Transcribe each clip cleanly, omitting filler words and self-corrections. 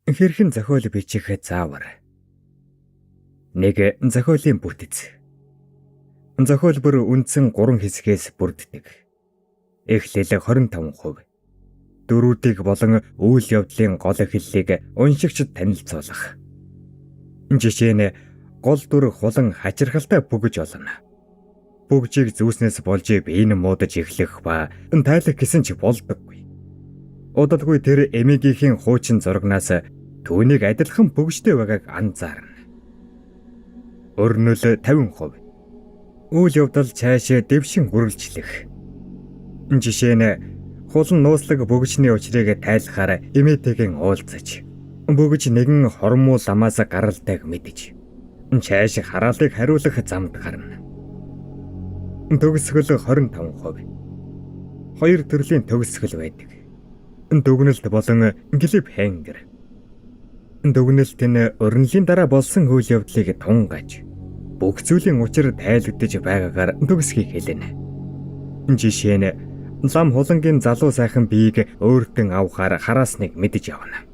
Хэрхэн зохиол бичих заавар. Нэг зохиолын бүтэц. Зохиолбор үндсэн 3 хэсгээс бүрддэг. Эхлэл 25%. Дөрүүдийг болон үйл явдлын гол эхлэлийг уншигчид танилцуулах. Жишээ нь гол дүр хулан хачирхалтай бөгж олно. Бөгжийг зүүснээс болж биеийн муудаж эхлэх ба тайлах гэсэн ч болдоггүй. Удалгүй тэр эмигийнхэн хуучин зурагнаас түүнийг адилхан бөгжтэй байгааг анзаарна. Өрнөл 50%. Үйл явдал цаашаа дэвшин үргэлжлэх. Жишээ нь хулан нууцлаг бөгжний учрыг тайлахаар эмээтэйгэн уулзаж, бөгж нэгэн хормоо ламаас гаралтайг мэдэж, цааш хараалыг хариулах замд гарна. Төгсгөл 25%. Хоёр төрлийн төгсгөл байдаг. Дүгнэлт болон клиффхенгер. Дүгнэлт нь өрнөлийн дараа болсон үйл явдлыг тунгаж, бүх зүйлийн учир тайлбарлаж байгаагаар төгсгийг хэлнэ. Жишээ нь лам хулангийн залуу сайхан биеийг өөртөө авахаар хараасныг мэдэж явна.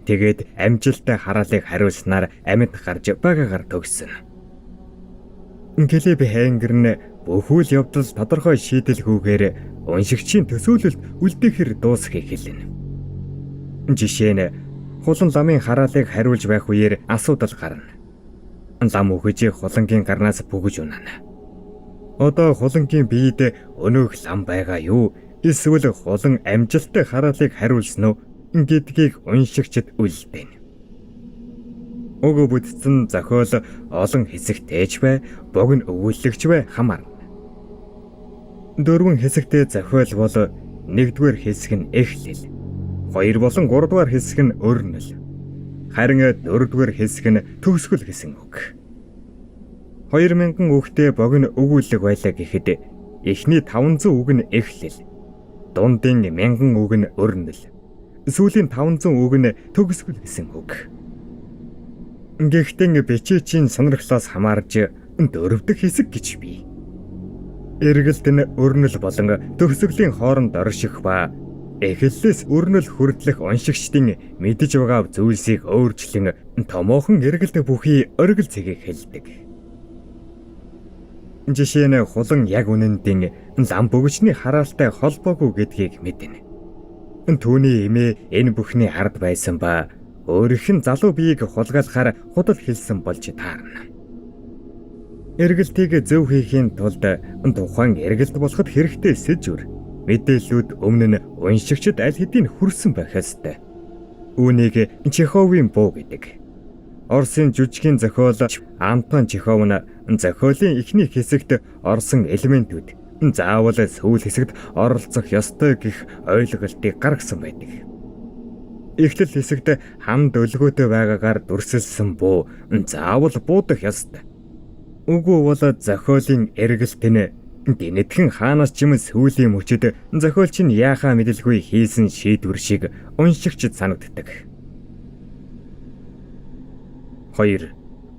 Тэгээд амжилттай хараалыг хариулснаар амьд гарч байгаагаар төгснө. Клиффхенгер нь бүх үйл явдал тодорхой шийдэлгүйгээр уншигчийн төсөөлөлд үлдээхэр дуусахыг хэлнэ. Жишээ нь хулан ламын хараалыг хариулж байх үеэр асуудал гарна. Лам өгөж хулангийн гарнаас бөгж унана. Одоо хулангийн биед өнөөх лам байгаа юу? Эсвэл хулан амжилттай хараалыг хариулсан уу гэдгийг уншигчид үлдээнэ. Уг бүтцэн зохиол олон хэсэгтэйч бай, богино өгүүлэгч бай хамаарна. 4 хэсэгтэй зохиол бол 1-р хэсэг нь эхлэл, 2 болон 3-р хэсэг нь өрнөл, харин 4-р хэсэг нь төгсгөл гэсэн үг. 2000 үгтэй богино өгүүлэг байлаа гэхэд эхний 500 үг нь эхлэл, дундын 1000 үг нь өрнөл, сүүлийн 500 үг нь төгсгөл гэсэн үг. Гэхдээ бичээчийн сонирхлоос хамаарж 4-р хэсэг гэж бий. Эргэлт нь өрнөл болон төгсгөлийн хооронд орших ба эхлэлээс өрнөл хүртэлх уншигчдын мэдэж байгаа зүйлсийг өөрчлөн томоохон эргэлт бүхий оргил цэгийг хэлдэг. Жишээ нь хулан яг үнэндээ лам бөгчний хараалтай холбоогүй гэдгийг мэднэ. Түүний эмээ энэ бүхний ард байсан ба өөрийнх нь залуу биеийг хулгайлахаар худал хэлсэн болж таарна. Эргэлтийг зөв хийхийн тулд тухайн эргэлт болоход хэрэгтэй сэжвэр, мэдээллүүд өмнө нь уншигчид аль хэдийн хүрсэн байх ёстой. Үүнийг Чеховын буу гэдэг. Оросын жүжигчийн зохиолч Антон Чехов нь зохиолын эхний хэсэгт орсон элементүүд заавал сүүл хэсэгт оролцох ёстой гэх ойлголтыг гаргасан байдаг. Эхлэл хэсэгт хамд өлгөөтэй байгаагаар дүрсэлсэн буу заавал буудах ёстой. Үгүй бол зохиолын эргэлт нь гинэтхэн хаанаас ч юм сүүлийн мөчөд зохиолч нь яахаа мэдэлгүй хийсэн шийдвэр шиг уншигчд санагддаг. 2.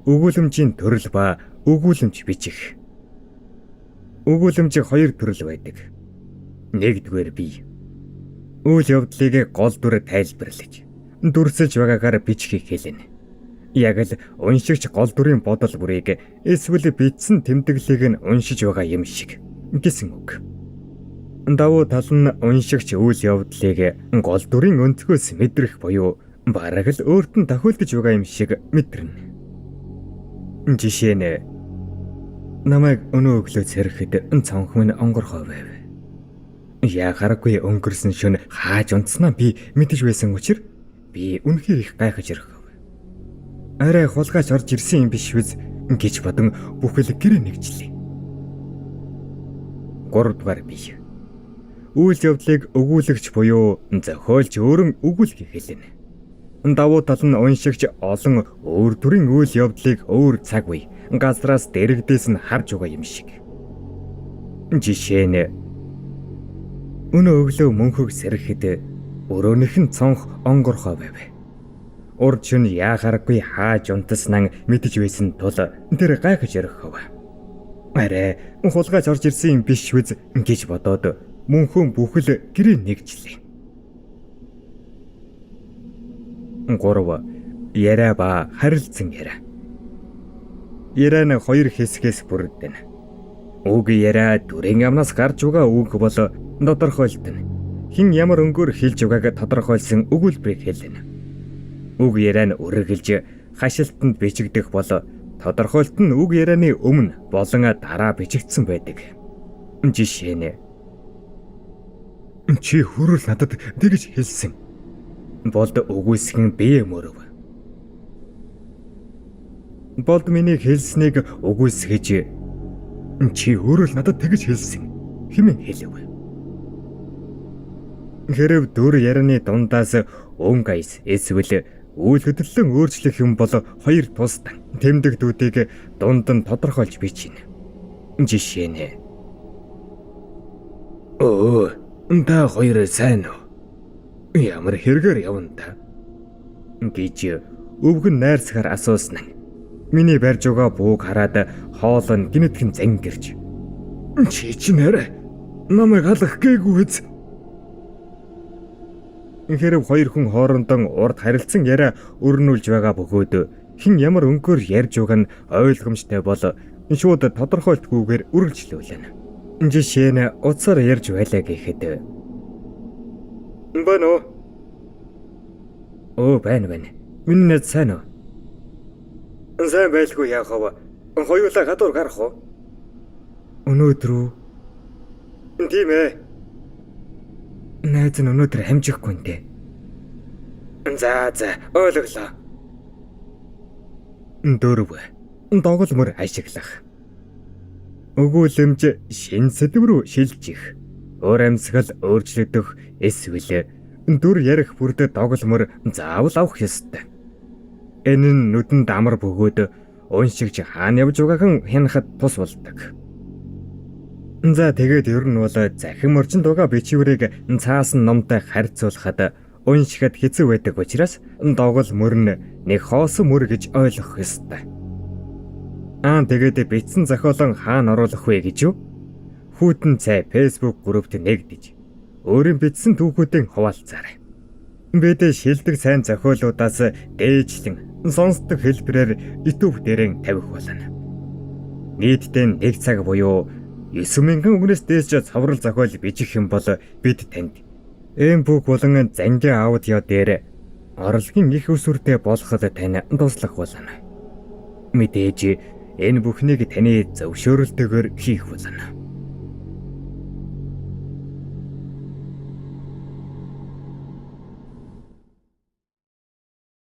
Өгүүлэмжийн төрөл ба өгүүлэмж бичих. Өгүүлэмж 2 төрөл байдаг. 1-р бие. Үйл явдлыг гол дүр тайлбарлаж, дүрсэлж байгаагаар бичгийг хэлнэ. Яг л уншигч гол дүрийн бодол бүрийг эсвэл бичсэн тэмдэглэлийг нь уншиж байгаа юм шиг гэсэн үг. Давуу тал нь уншигч үйл явдлыг гол дүрийн өнцгөөс мэдрэх буюу бараг л өөрт нь тохиолдож байгаа юм шиг мэдрэнэ. Жишээ нь намайг өнөө өглөө цэрэхэд цонх минь онгорхоо байв. Яагаргүй өнгөрсөн шөнө хааж унтснаа би мэдэж байсан учраас би үнэхээр их гайхаж ирэв. Арай хулгайч орж ирсэн юм биш үз гэж бодон бүхэл гэрээ нэгжлээ. 3-р бие. Үйл явдлыг өгүүлэгч буюу зохиолч өөрөн өгүүлэх хэлнэ. Давуу тал нь уншигч олон өөр төрлийн үйл явдлыг өөр цаг үе, газраас дэрэгдээс нь харж байгаа юм шиг. Жишээ нь өнөө өглөө мөнхөг сэрэхэд өрөөнийх нь цонх онгорхоо байв. Урд шөнө яахааргүй хааж унтснаа мэдэж байсан тул тэр гайхаж ирэхв. Арай хулгайч орж ирсэн юм биш үз гэж бодоод мөнхөн бүхэл гэрээ нэгжлээ. 3. Яриа ба харилцан яриа. Яриа нь хоёр хэсгээс бүрддэг. Үг яриа дүрийн амнаас гарч байгаа үг бол тодорхойлдог. Хэн ямар өнгөөр хэлж байгааг тодорхойлсон өгүүлбэрийг хэлнэ. Үг яриа нь үргэлж хашилтанд бичигдэх бол тодорхойлт нь үг ярианы өмнө болон дараа бичигдсэн байдаг. Жишээ нь чи хүрэл надад тэгж хэлсэн. Болд үгүйсгэн бие мөрөв. Болд миний хэлснийг үгүйсгэж чи хүрэл надад тэгж хэлсэн хэмээн хэлв. Хэрв дүр ярианы дундаас өнгөйс эсвэл үйл хөдлөлөн өөрчлөх юм бол хоёр тусдаа тэмдэгтүүдийг дунд нь тодорхойлж бичнэ. Жишээ нь та хоёр сайн уу? Ямар хэрэгээр явна та? Гэж өвгөн найрсгаар асуусан. Миний барьж байгаа бууг хараад хоол нь гинэтхэн зангирч. Чи нэрэ намайг алах гээгүй үз. Хэрв хоёр хүн хоорондоо урд харилцан яриа өрнүүлж байгаа бөгөөд хэн ямар өнгөөр ярьж байгааг нь ойлгомжтой бол шууд тодорхойлтгүйгээр үргэлжлүүлнэ. Жишээ нь уцаар ярьж байлаа гэхэд байна уу? Байна. Миний нэт сайн уу? Сайн байлгүй яах вэ? Хоёулаа гадуур гарах уу? Өнөөдөр үү? Тийм ээ. Найз нь өнөөдөр хамжихгүй нэ. За ойлголоо. 4. Доголмор ашиглах. Өгүүлэмж шин сэдв рүү шилжих. Өөр амьсгал өөрчлөгдөх эсвэл дүр ярих бүрд доголмор заавал авах ёстой. Энэ нь нүдэнд амар бөгөөд уншигч хаана явж байгааг хянахад тус болдог. За тэгээд ер нь бол захин орчинд байгаа бичвэрийг цаасан номтой харьцуулахад уншихад хэцүү байдаг учраас догол мөрн нэг хоосон мөр гэж ойлгох ёстой. Тэгээд бичсэн зохиолон хаана оруулах вэ гэж юу? Хүйтэн цай Facebook группт нэгдэж өөрийн бичсэн түүхүүдийн хуваалцаарай. Бид шилдэг сайн зохиолуудаас дээжлэн сонсдог хэлбэрээр YouTube дээрэн тавих болно. Нийтдээ 1 цаг буюу 9,000 үгнээс дээш цаврал зохиол бичих юм бол бид танд энэ бүх болон зангийн аудио дээр орлогын их өсвөртэй болоход тань туслах болно. Мэдээж энэ бүхнийг таны зөвшөөрөлтөөр хийх болно.